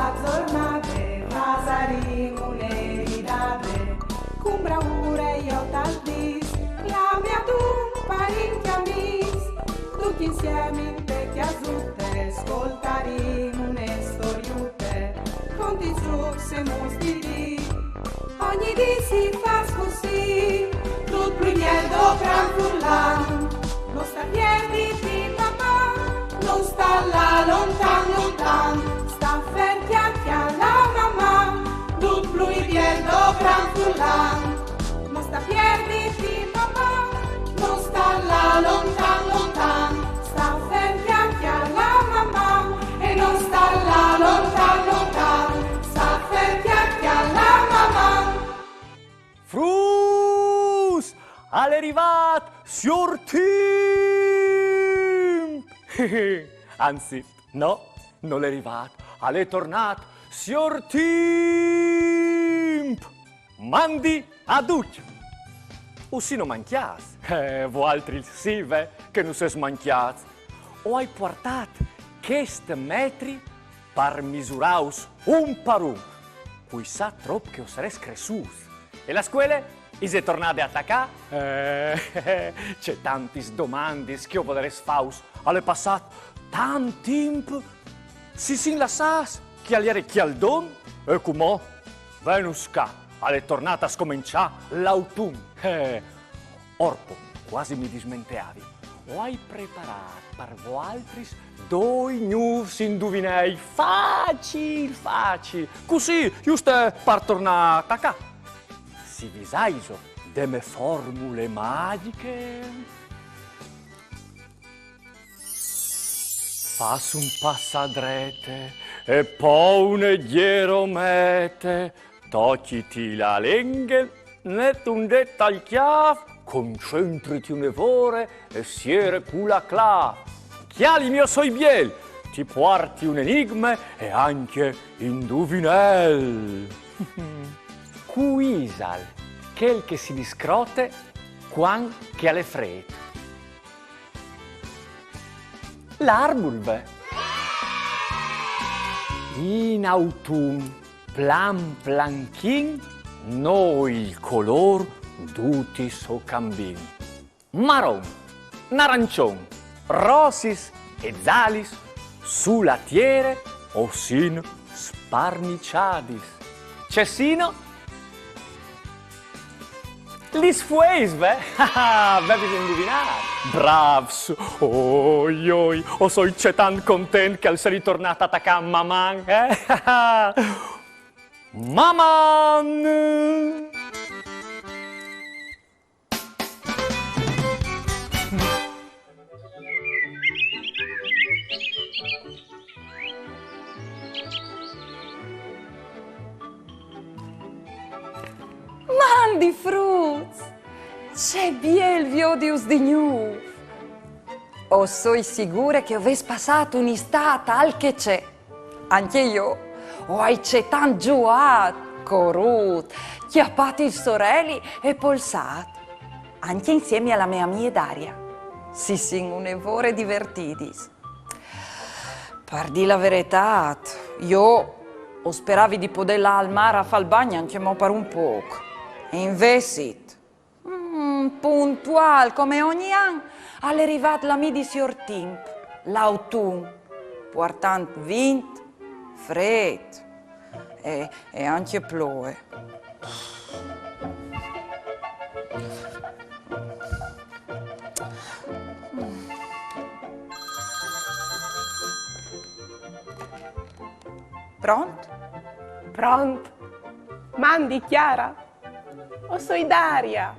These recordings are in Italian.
la giornata, pasaremo le ridate, con bravura io t'aldis, la mia tu parenti amici, tutti insieme in vecchia zutte, ascoltaremo une storiute, con di giù se mostri, ogni dì si fa così, tutto più niente gran furlan, non sta piedi di mamma, non sta là lontan lontan, sta ferti anche alla mamma, tutto più niente gran furlan, non sta piedi di mamma, non sta là lontan lontan, sta ferti anche alla mamma, e non sta là lontan lontan, sta ferti anche alla mamma. Frus! Alle arrivat sur Tim! Anzi, no, non è arrivat, alle tornat sur Tim! Mandi a duc! O si non manchias, vo altri sive che non ses manchiats, o hai portat chest metri par misuraus un par un, cui sa trop che oseres cressus. E la scuola? Ise tornate a attaccare? C'è tanti domandis che io voleres faus. Alle passat tant tempo. Si sin lassas che aliere chi al don? E come? Venus ca, alle tornata a scominciare l'autunno. Orpo, quasi mi dismenteavi. O hai preparato per voaltris doi news indovinei facili, facili. Così, giusto per tornare a attaccare. Si visaiso delle formule magiche. Fas un passadrete e poi un gheromete, tocciti la lingua, net un detto al chiaf, concentriti un'evore e siere pula clav. Chiali mio soi biel, ti porti un enigma e anche indovinel. Cuisal, quel che si discrote, quan che alle fred. L'arbulve. In autunno, plan planchin, noi il color duti so cambin. Marron, narancion, rosis e zalis, sulatiere o sin sparniciadis. Cessino? Lis fueisve? Bevis indovinare. Bravs! Oi, oi, o soi c'è tan content che al sei ritornata a attaccare maman, Maman! Mandi fruits! C'è biel viodius di nu! O soi sicura che avessi passato un'estate al che c'è. Anche io. O hai c'è tan giuat, corut, chiappati i sorelli e polsat. Anche insieme alla mia amica Daria. Si sin un'evore divertidis. Per dire la verità, io o speravi di poderla al mare a far il bagno anche mo per un poco. E invece, puntual come ogni anno, è arrivato la mia di sior Timp, l'autunno, portando vento, freddo e anche ploe. Pronto? Pronto? Mandi, Chiara? O soi Daria?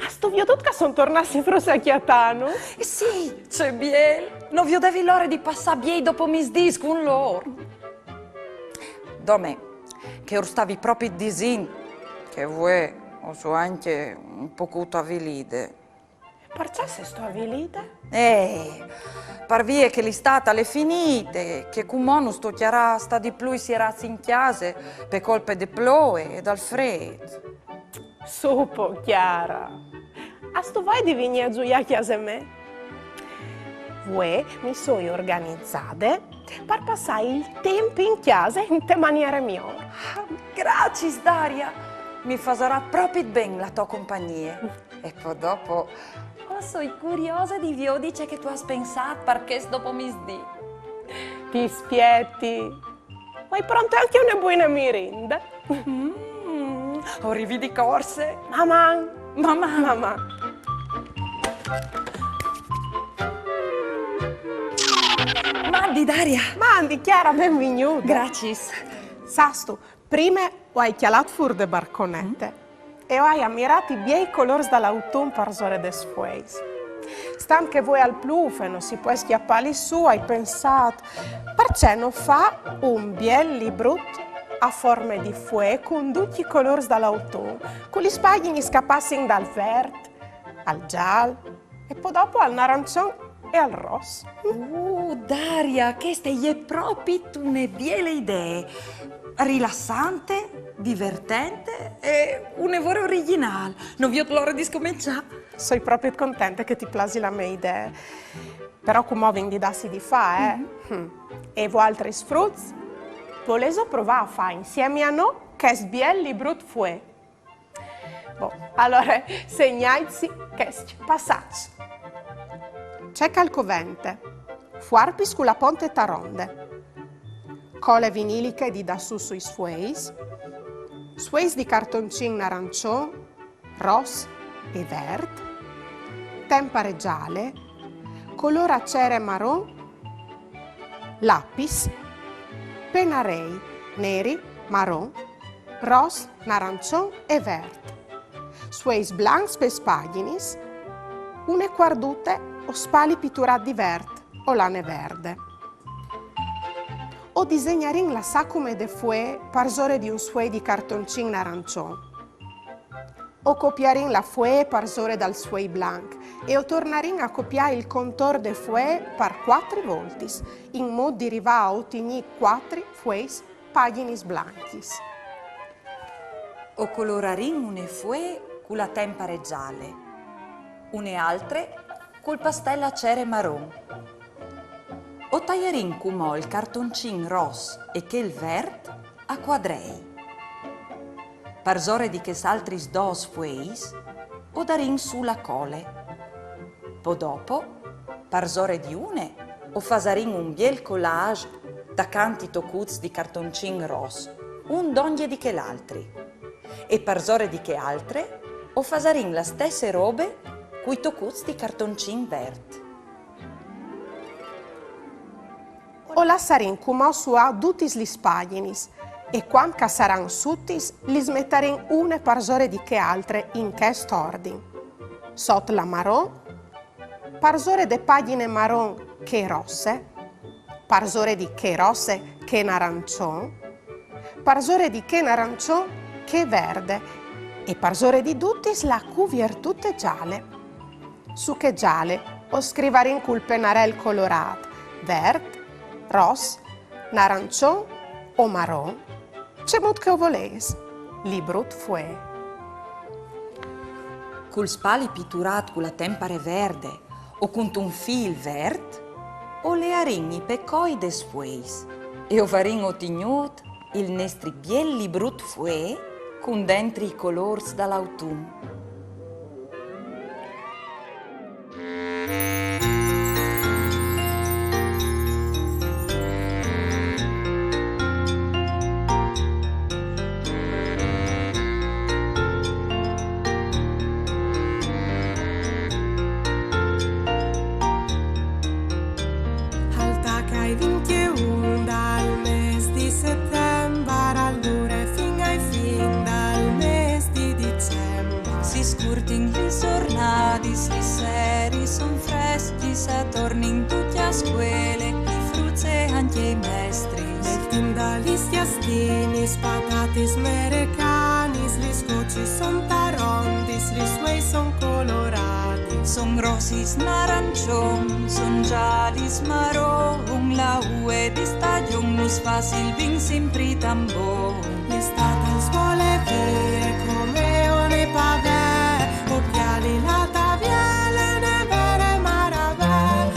A sto viadotto che sono tornati forse a Chiatano? Sì, c'è biel. Non vi devi l'ora di passare biei dopo misdis con loro. Dome, che ora stavi proprio disin, che vuoi, o so anche un po' avvilide. Perciò se sto avvilite? Per via che l'estate è finita, che con non sto chiara sta di più si era in chiesa per colpe di ploe e dal freddo. Supo, Chiara. A sto vai di venire a gioia a chiesa me? Voi mi sono organizzate per passare il tempo in chiesa in te maniera migliore. Grazie, Daria. Mi farà proprio bene la tua compagnia. E poi dopo, sono curiosa di vi dice che tu hai pensato perché dopo mi sdì. Ti spietti. Hai pronto anche una buona merenda? Arrivi di corse. Mamma. Mandi, Daria. Mandi, Chiara, benvenuta. Grazie. Sasto, prima hai chialato fuori le barconette e hai ammirato i bei colori dall'autunno per zore des fueis. Stant che voi al plufo si può schiappare su, hai pensato, perché non fa un bel librutto a forma di fue con tutti i colori dall'autunno, con gli spagini scappassi dal verde al giallo e poi dopo al arancione e al rosso. Daria, questa è proprio una bella idea. Rilassante, divertente e un lavoro originale. Non vi ho l'ora di scominciare. Sono proprio contenta che ti plasi la mia idea. Però come vendi dassi di fa, E voi altri sfrutti? Volevo provare a fare insieme a noi che sbielli brut fue. Allora, segnaici che passacci. C'è calcovente, fuarpis con la ponte taronde, cole viniliche di da su sui sfueis di cartoncin arancione, rosso e verde, tempare gialle, color acere marron, lapis, penarei neri, marron, rosso, arancione e verde, sfueis blancs per spaginis, une quardute o spali pitturati di verde o lane verde. O disegnarin la sacume de fue parzore di un suei di cartoncin arancione. O copiarin la fue parzore dal suei blanc e o tornarin a copiare il contor de fue par 4 voltis, in modo di arrivare a ottenere 4 fueis paginis blanchis. O colorarin une fue con la tempare gialle, une altre col pastello acere marron. O taglierin cumò il cartoncin rosso e che il verde a quadrei. Parzore di che s'altris dos fueis, o darin su la cole. Po dopo, parzore di une, o fasarin un biel collage da canti tocuts di cartoncin rosso, un d'ogni di che l'altri. E parzore di che altre, o fasarin la stesse robe cui tocuts di cartoncin verde. O lassarin cumò su a tutti gli spaginis e quando saran suttis li smettarin une parzore di che altre in che ordine. Sot la marron, parzore de pagine marron che rosse, parzore di che rosse che arancione, parzore di che arancione che verde e parzore di tuttis la cuvier tutte gialle. Su che gialle o scrivarin col pennarel colorato, verde, rosso, arancione o marron, c'è mod che o voles, librut fue. Col spali pitturat con la tempare verde o con un fil verde, o le aringhi peccoi des fueis, e o farin otignut il nestri biel librut fue con dentri i colors dall'autunno. Li seri son freschi, se tornin tutti a scuole, i frutti e anche i mestri. Nel team dagli stiastini, patatis merecanis, gli scocci son tarondis, gli suoi son colorati. Son rossis narancion, son giallis marron, la ue di stagion nus facil vin sempre tambon. L'estate in scuole vie, come one pavè, occhiali la taviele, ne vere maravè.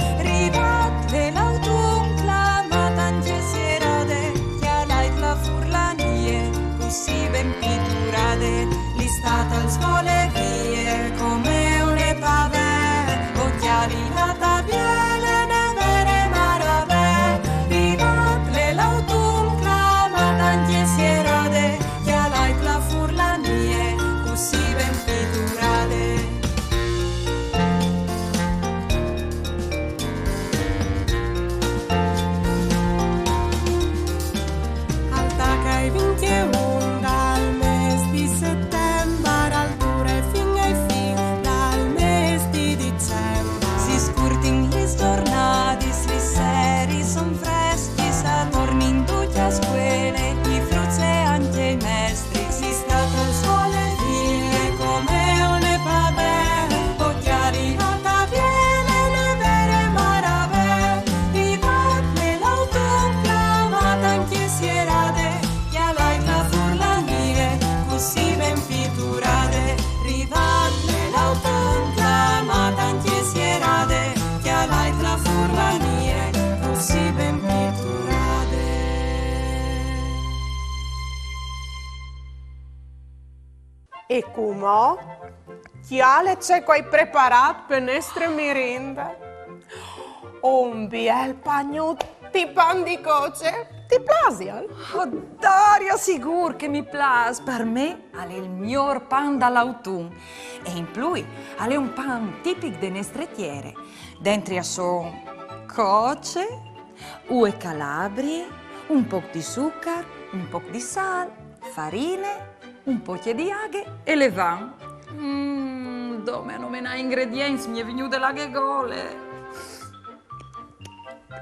si ben pitturade. E come? Chiale c'è quai preparato per nostre merende? Un bel pagno di pan di coce. Ti piace? Oh, Daria, sicur che mi piace. Per me è il miglior pan dall'autunno. E in più è un pan tipico delle nostre terre. Dentro sono coce, ue calabrie, un po' di zucchero, un po' di sale, farine, un po' di aghe e levain. Dove hanno menato ingredienti mi è venuto la gole.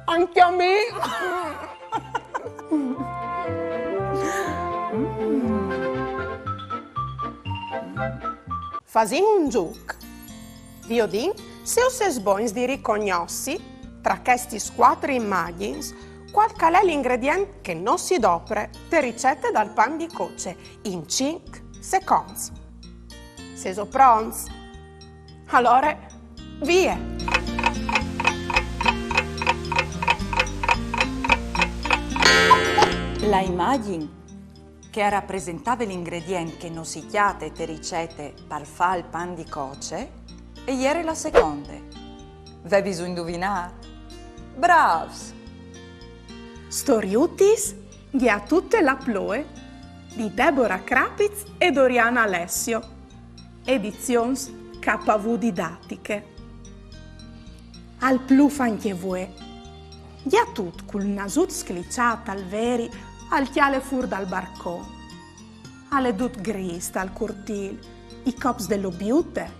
Anche a me. Facciamo un gioco. Viodin, se os buoni di riconosci tra questi quattro immagini qual è l'ingrediente che non si dopre per ricette dal pan di coce in 5 secondi. Se so pronti? Allora, via! La immagine che rappresentava l'ingrediente che non si chiate te ricette per fare il pan di coce e ieri la seconda. Ve bisogna indovinare? Bravs! Storiutis gli ha tutte la ploe di Deborah Krapitz e Doriana Alessio, edizions KV didattiche. Al plu fanche voi, gli ha tut col nasut sclicciata al veri al chiale fur dal barcone, alle dut gris dal cortil, i cops dello biute,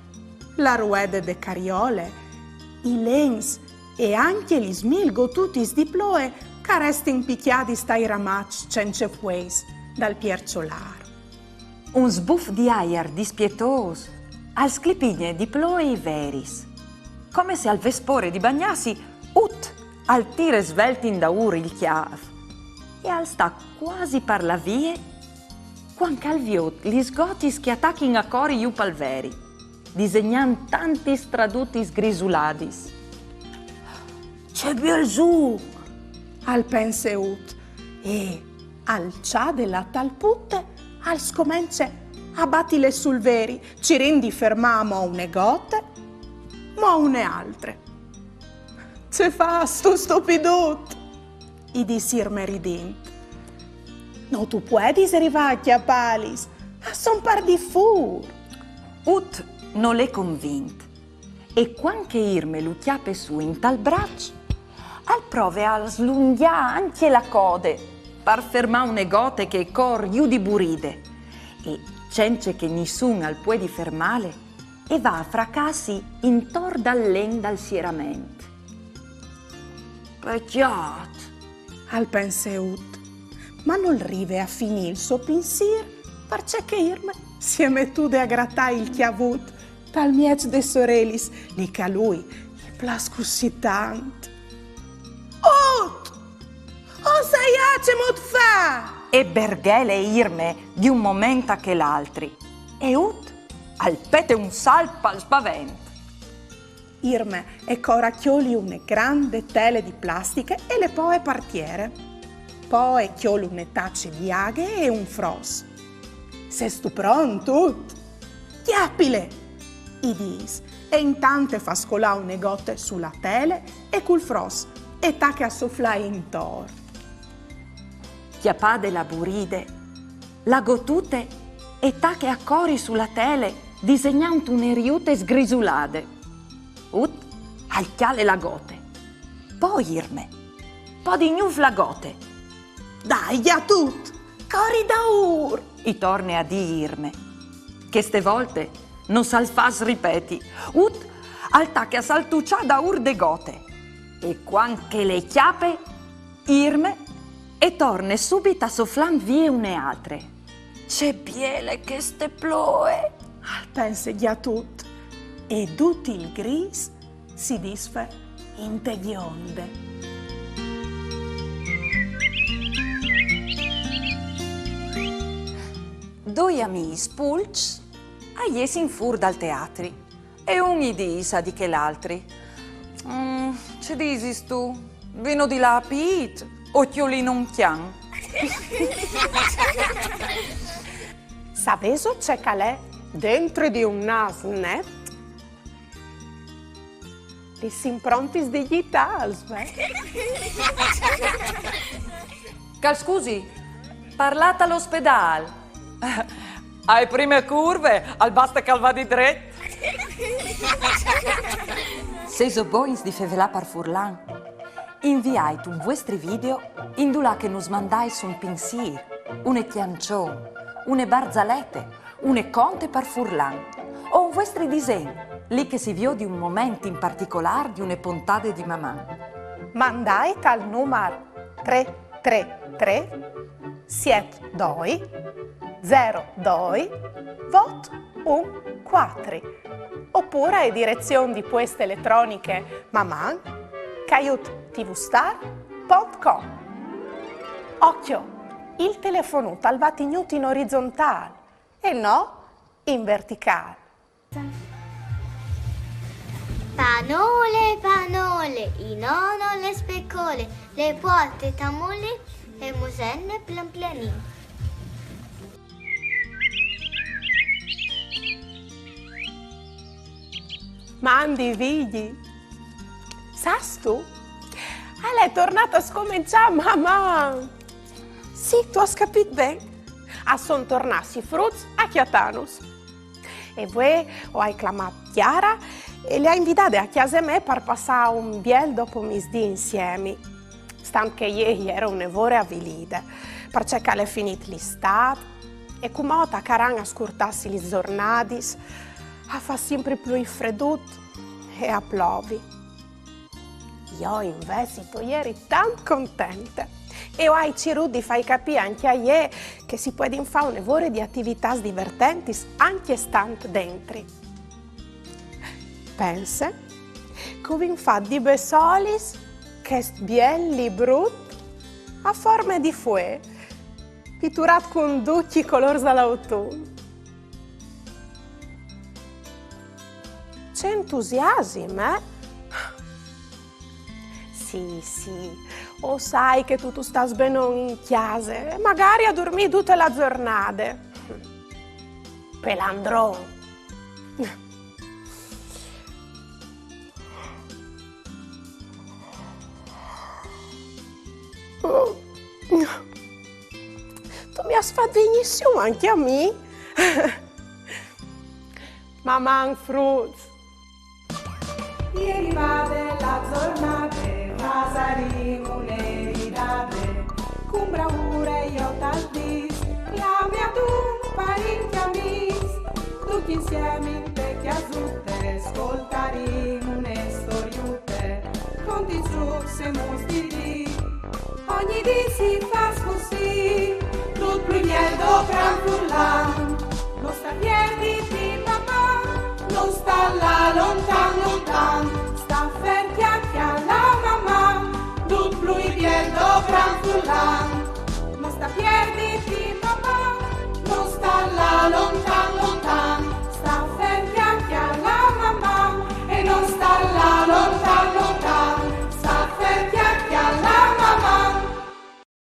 la ruede de cariole, i lens e anche gli smilgo tutti di ploe che resti impicchiati stai ramac cence fueis dal pierciolaro. Un sbuff di aer dispietoso, al sclipigne di ploe veris, come se al vespore di bagnassi ut al tire svelti in daur il chiav, e al sta quasi per la vie, quando al viot gli sgoti schiattacchi a cori iu palveri, disegnando tanti straduti sgrisuladis. C'è bel giù! Al penseut e al cià della talputte al scomence a battile sul veri, ci rendi fermamo une gote, ma une altre. Ce fa sto stupidut! I disir meridint. No, tu puoi arrivare a palis, a son par di fur. Ut non l'è convinto, e quando Irme lo chiappe su in tal braccio, al prove a slunghiare anche la code per fermare une gote che cor giù di buride, e cence che nessun al può di fermare, e va a fracassi intorno dal dal sieramento. Peccato! Al penseut, ma non rive a finire il suo pensiero perché che Irme si è mettuta a grattare il chiavut dal miec de sorelis, lì che a lui gli plascussi tanto. Ut! O sei acemot fa! E Berghele e Irme di un momento a che l'altri, e Ut al pete un salpa al spavento. Irme e coracchioli une grande tele di plastiche e le poe partiere. Poi chioli une tacce di aghe e un fros. Se stu pronto? Chiappile! I dis, e intanto fa scolare une gote sulla tele e col fros e tacche a sofflare intorno. Chiappade la buride, la gotute e tacche a cori sulla tele disegnando une riute sgrisulade. Ut al chiale la gote, poi Irme, poi di gnuf la gote. Dai, a tut! Cori da ur! I torne a di Irme, che ste volte non sal fas ripeti, ut al tacche a saltuccia da ur de gote. E quanche le chiappe, Irme, e torne subito a sofflan vie une altre. C'è biele che ste ploe! Pense già tut, e tutti il gris si disfe in te bionde. Due amici spulci aiesi in fur dal teatri e un gli disa di che l'altri. Ci disis tu? Vino di là Pete, occhiolino un chian. Sapeso c'è calè dentro di un nasnet? Les improntis digitals, beh. Cal scusi, parlate all'ospedale. Ai prime curve, al basta calva di dret. Se so boins di fevelà par furlan, inviate un vostri video indulà che nos mandais un pensier, une chiancion, une barzalette, une conte par furlan, o un vostri disegni, lì che si vio di un momento in particolare di une puntate di mamma. Mandai al numero 333 72 02 vot 14 oppure a direzione di poste elettroniche maman@tvstar.com. Occhio, il telefono talvati in orizzontale e no in verticale. Panole, panole, i nono le speccole, le porte tamole e musenne plan pianin. Mandi figli, sas tu? Lei è tornata a scominciare, mamma. Sì, tu hai capito bene. Son tornati frutti a Chiatanus. E voi ho chiamato Chiara e le ha invitate a casa me per passare un bel dopo misdì insieme. Stant che ieri era un'evore avvilita, perché è finita l'estate e come ta caran a scurtarsi le giornate, a fa sempre più freddut e a plovi. Io invece ieri tanto contenta e ho cercato di far capire anche a ie che si può fare un'evore di attività divertenti anche stando dentro. Pensa che vi fa di besolis che belli brutti a forma di fue, pitturat con ducci color dall'autunno. C'è entusiasmo, eh? Sì, o sai che tu stai bene in chiesa, magari a dormire tutta la giornata. Pelandrò. Tu mi hai fatto benissimo anche a me. Mamma Fruz. Ieri va della giornata, pasaremo le ridate, con bravura io t'aldis, la mia tu parenti amis, tutti insieme in te chiasute, ascoltaremo une storiute, con ti giù se mostri, ogni dì si fa così, tutto più niente gran furlan, non sta piedi di mamma, non sta là lontan lontan.